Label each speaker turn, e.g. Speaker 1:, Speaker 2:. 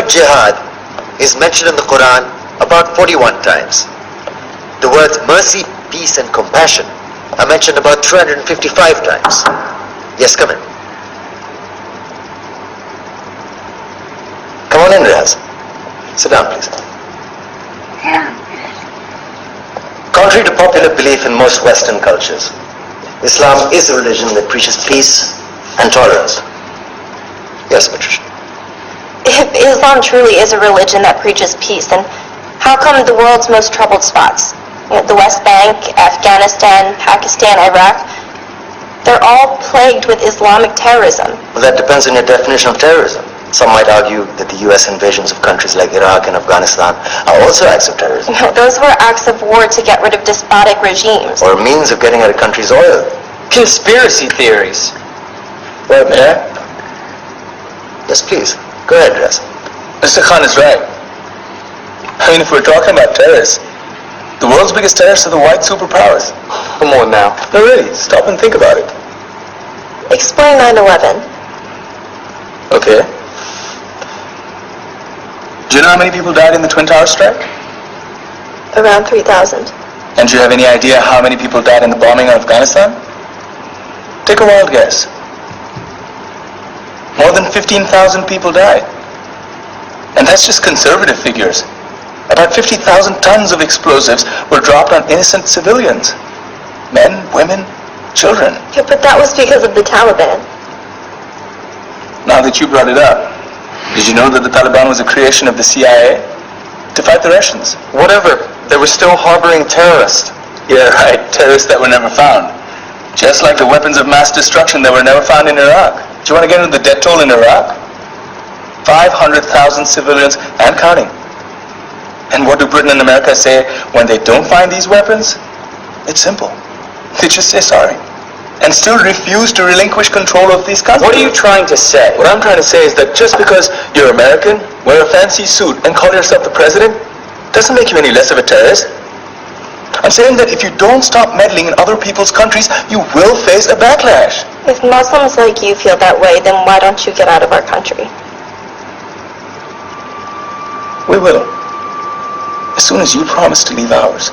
Speaker 1: word jihad is mentioned in the Quran about 41 times. The words mercy, peace and compassion are mentioned about 355 times. Yes, come in. Come on in, Riaz. Sit down, please. Contrary to popular belief in most Western cultures, Islam is a religion that preaches peace and tolerance. Yes, Patricia.
Speaker 2: If Islam truly is a religion that preaches peace, then how come the world's most troubled spots, the West Bank, Afghanistan, Pakistan, Iraq, they're all plagued with Islamic terrorism?
Speaker 1: Well, that depends on your definition of terrorism. Some might argue that the US invasions of countries like Iraq and Afghanistan are also acts of terrorism.
Speaker 2: No, those were acts of war to get rid of despotic regimes.
Speaker 1: Or a means of getting at a country's oil.
Speaker 3: Conspiracy theories.
Speaker 1: Well, Mayor? Yes, please. Go ahead, Riaz.
Speaker 4: Mr. Khan is right. I mean, if we're talking about terrorists, the world's biggest terrorists are the white superpowers.
Speaker 3: Come on now.
Speaker 4: No, really, stop and think about it.
Speaker 2: Explain 9/11.
Speaker 4: Okay. Do you know how many people died in the Twin Towers strike?
Speaker 2: Around 3,000.
Speaker 4: And do you have any idea how many people died in the bombing of Afghanistan? Take a wild guess. More than 15,000 people died. And that's just conservative figures. About 50,000 tons of explosives were dropped on innocent civilians. Men, women, children.
Speaker 2: Yeah, but that was because of the Taliban.
Speaker 4: Now that you brought it up, did you know that the Taliban was a creation of the CIA to fight the Russians?
Speaker 3: Whatever. They were still harboring terrorists.
Speaker 4: Yeah, right. Terrorists that were never found. Just like the weapons of mass destruction that were never found in Iraq. Do you want to get into the death toll in Iraq? 500,000 civilians and counting. And what do Britain and America say when they don't find these weapons? It's simple. They just say sorry. And still refuse to relinquish control of these countries.
Speaker 3: What are you trying to say?
Speaker 4: What I'm trying to say is that just because you're American, wear a fancy suit, and call yourself the president, doesn't make you any less of a terrorist. I'm saying that if you don't stop meddling in other people's countries, you will face a backlash.
Speaker 2: If Muslims like you feel that way, then why don't you get out of our country?
Speaker 4: We will. As soon as you promise to leave ours.